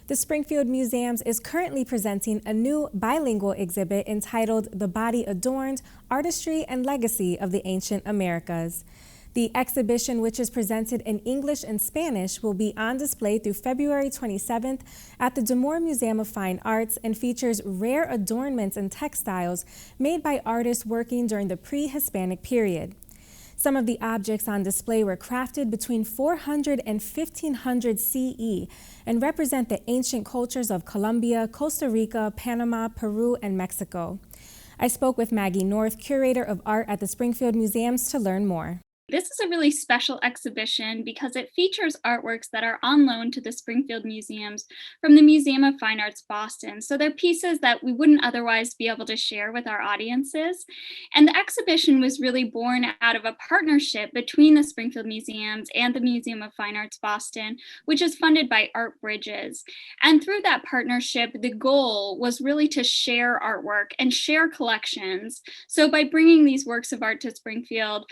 The Springfield Museums is currently presenting a new bilingual exhibit entitled The Body Adorned: Artistry and Legacy of the Ancient Americas. The exhibition, which is presented in English and Spanish, will be on display through February 27th at the D'Amour Museum of Fine Arts and features rare adornments and textiles made by artists working during the pre-Hispanic period. Some of the objects on display were crafted between 400 and 1500 CE and represent the ancient cultures of Colombia, Costa Rica, Panama, Peru, and Mexico. I spoke with Maggie North, curator of art at the Springfield Museums, to learn more. This is a really special exhibition because it features artworks that are on loan to the Springfield Museums from the Museum of Fine Arts Boston. So they're pieces that we wouldn't otherwise be able to share with our audiences. And the exhibition was really born out of a partnership between the Springfield Museums and the Museum of Fine Arts Boston, which is funded by Art Bridges. And through that partnership, the goal was really to share artwork and share collections. So by bringing these works of art to Springfield,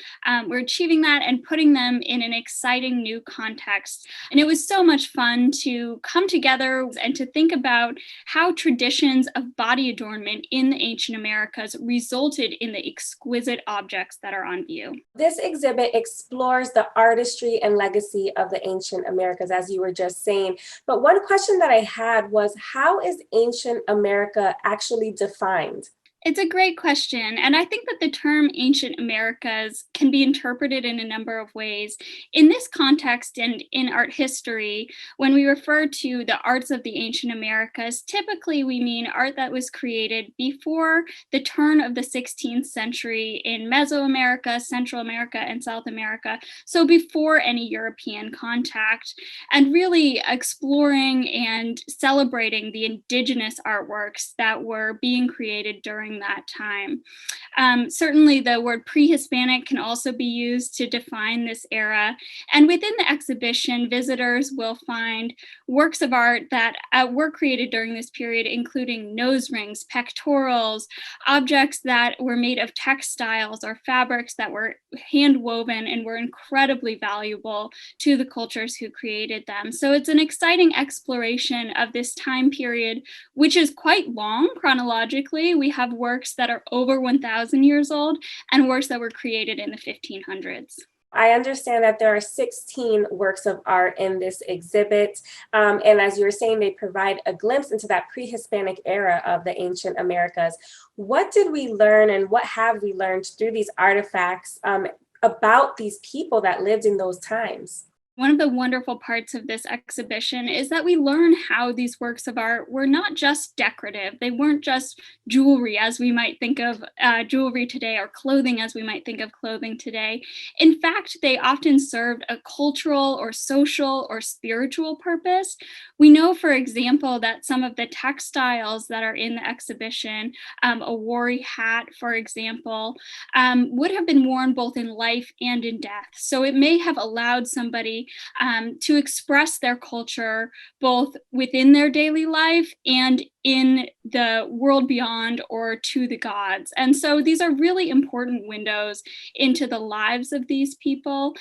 we're achieving that and putting them in an exciting new context. And it was so much fun to come together and to think about how traditions of body adornment in the ancient Americas resulted in the exquisite objects that are on view. This exhibit explores the artistry and legacy of the ancient Americas, as you were just saying. But one question that I had was, how is ancient America actually defined? It's a great question. And I think that the term ancient Americas can be interpreted in a number of ways. In this context and in art history, when we refer to the arts of the ancient Americas, typically we mean art that was created before the turn of the 16th century in Mesoamerica, Central America, and South America. So before any European contact, and really exploring and celebrating the indigenous artworks that were being created during that time. Certainly the word pre-Hispanic can also be used to define this era. And within the exhibition, visitors will find works of art that were created during this period, including nose rings, pectorals, objects that were made of textiles or fabrics that were hand woven and were incredibly valuable to the cultures who created them. So it's an exciting exploration of this time period, which is quite long chronologically. We have works that are over 1,000 years old and works that were created in the 1500s. I understand that there are 16 works of art in this exhibit. And as you were saying, they provide a glimpse into that pre-Hispanic era of the ancient Americas. What did we learn and what have we learned through these artifacts about these people that lived in those times? One of the wonderful parts of this exhibition is that we learn how these works of art were not just decorative. They weren't just jewelry as we might think of jewelry today, or clothing as we might think of clothing today. In fact, they often served a cultural or social or spiritual purpose. We know, for example, that some of the textiles that are in the exhibition, a wari hat, for example, would have been worn both in life and in death. So it may have allowed somebody to express their culture both within their daily life and in the world beyond or to the gods. And so these are really important windows into the lives of these people.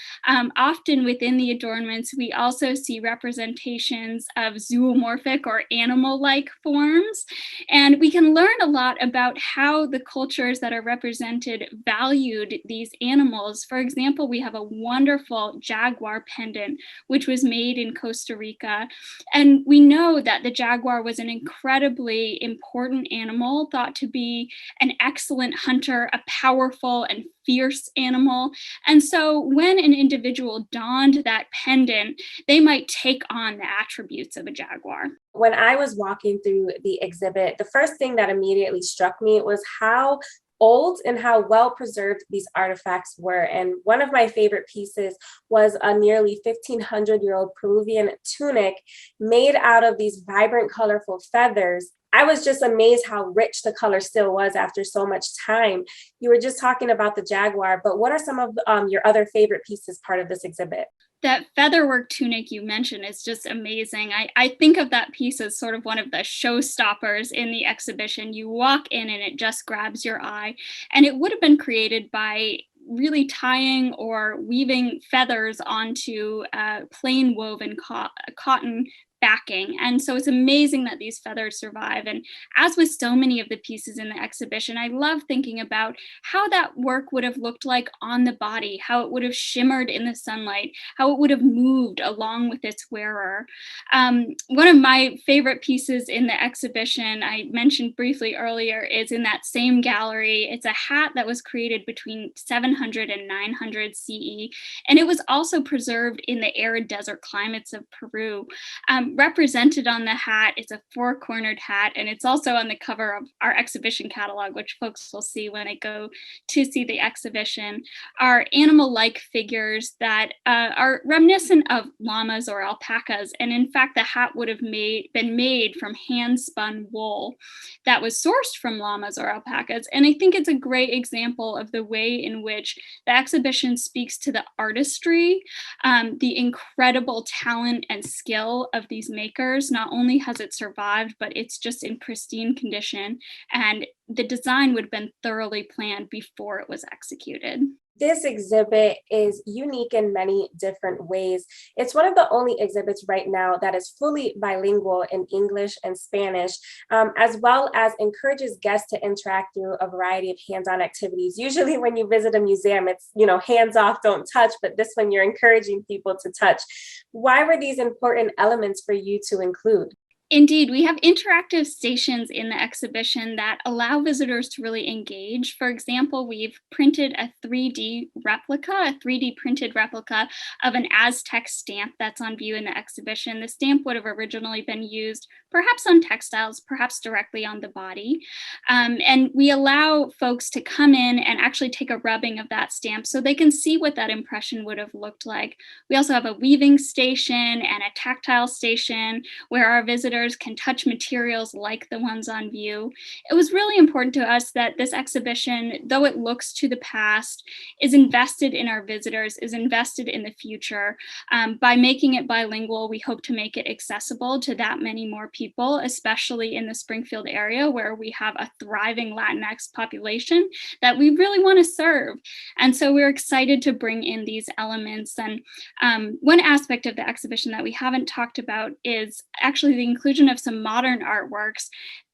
Often within the adornments, we also see representations of zoomorphic or animal-like forms. And we can learn a lot about how the cultures that are represented valued these animals. For example, we have a wonderful jaguar pendant, which was made in Costa Rica. And we know that the jaguar was an incredibly important animal, thought to be an excellent hunter, a powerful and fierce animal. And so when an individual donned that pendant, they might take on the attributes of a jaguar. When I was walking through the exhibit, the first thing that immediately struck me was how old and how well preserved these artifacts were. And one of my favorite pieces was a nearly 1,500-year-old Peruvian tunic made out of these vibrant, colorful feathers. I was just amazed how rich the color still was after so much time. You were just talking about the jaguar, but what are some of your other favorite pieces part of this exhibit? That featherwork tunic you mentioned is just amazing. I think of that piece as sort of one of the showstoppers in the exhibition. You walk in and it just grabs your eye. And it would have been created by really tying or weaving feathers onto plain woven cotton backing. And so it's amazing that these feathers survive. And as with so many of the pieces in the exhibition, I love thinking about how that work would have looked like on the body, how it would have shimmered in the sunlight, how it would have moved along with its wearer. One of my favorite pieces in the exhibition, I mentioned briefly earlier, is in that same gallery. It's a hat that was created between 700 and 900 CE, and it was also preserved in the arid desert climates of Peru. Represented on the hat is a four-cornered hat, and it's also on the cover of our exhibition catalog, which folks will see when they go to see the exhibition, are animal-like figures that are reminiscent of llamas or alpacas. And in fact, the hat would have been made from hand-spun wool that was sourced from llamas or alpacas. And I think it's a great example of the way in which the exhibition speaks to the artistry, the incredible talent and skill of these makers. Not only has it survived, but it's just in pristine condition. And the design would have been thoroughly planned before it was executed. This exhibit is unique in many different ways. It's one of the only exhibits right now that is fully bilingual in English and Spanish, as well as encourages guests to interact through a variety of hands-on activities. Usually when you visit a museum, it's, hands off, don't touch, but this one you're encouraging people to touch. Why were these important elements for you to include? Indeed, we have interactive stations in the exhibition that allow visitors to really engage. For example, we've printed a 3D printed replica of an Aztec stamp that's on view in the exhibition. The stamp would have originally been used perhaps on textiles, perhaps directly on the body. And we allow folks to come in and actually take a rubbing of that stamp so they can see what that impression would have looked like. We also have a weaving station and a tactile station where our visitors can touch materials like the ones on view. It was really important to us that this exhibition, though it looks to the past, is invested in our visitors, is invested in the future. By making it bilingual, we hope to make it accessible to that many more people, especially in the Springfield area where we have a thriving Latinx population that we really want to serve. And so we're excited to bring in these elements. And one aspect of the exhibition that we haven't talked about is actually the inclusion of some modern artworks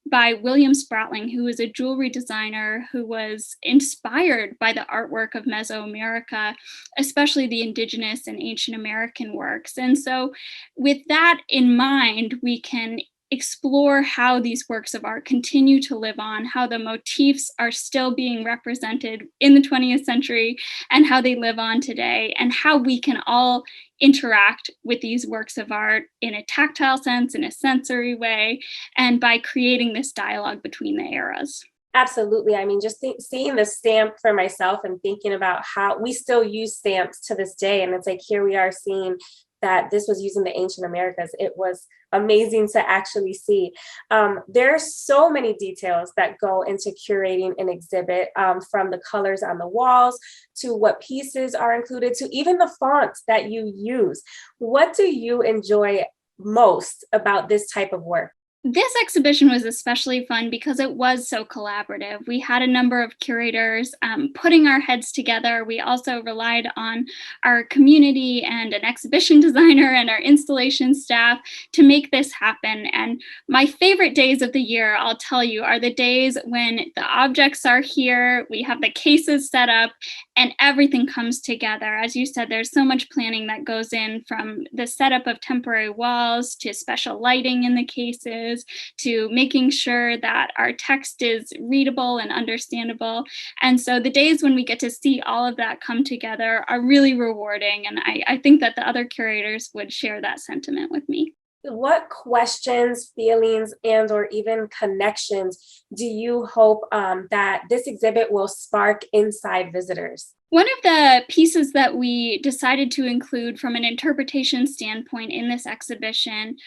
by William Spratling, who is a jewelry designer who was inspired by the artwork of Mesoamerica, especially the indigenous and ancient American works. And so with that in mind, we can explore how these works of art continue to live on, how the motifs are still being represented in the 20th century, and how they live on today, and how we can all interact with these works of art in a tactile sense, in a sensory way, and by creating this dialogue between the eras. Absolutely. I mean, just seeing the stamp for myself and thinking about how we still use stamps to this day. And it's like, here we are seeing that this was used in the ancient Americas. It was amazing to actually see. There are so many details that go into curating an exhibit, from the colors on the walls to what pieces are included to even the fonts that you use. What do you enjoy most about this type of work? This exhibition was especially fun because it was so collaborative. We had a number of curators putting our heads together. We also relied on our community and an exhibition designer and our installation staff to make this happen. And my favorite days of the year, I'll tell you, are the days when the objects are here, we have the cases set up, and everything comes together. As you said, there's so much planning that goes in, from the setup of temporary walls to special lighting in the cases, to making sure that our text is readable and understandable. And so the days when we get to see all of that come together are really rewarding. And I think that the other curators would share that sentiment with me. What questions, feelings, and or even connections do you hope that this exhibit will spark inside visitors? One of the pieces that we decided to include from an interpretation standpoint in this exhibition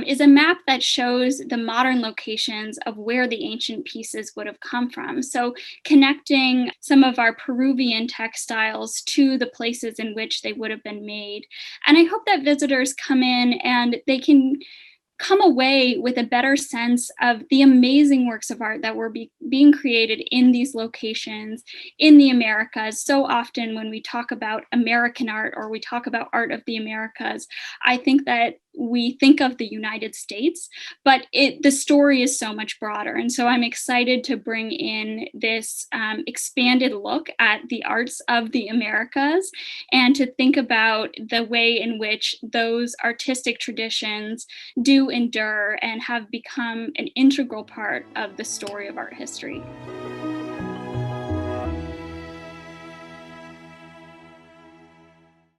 is a map that shows the modern locations of where the ancient pieces would have come from. So connecting some of our Peruvian textiles to the places in which they would have been made. And I hope that visitors come in and they can come away with a better sense of the amazing works of art that were being created in these locations in the Americas. So often when we talk about American art or we talk about art of the Americas, I think that we think of the United States, but the story is so much broader. And so I'm excited to bring in this expanded look at the arts of the Americas and to think about the way in which those artistic traditions do endure and have become an integral part of the story of art history.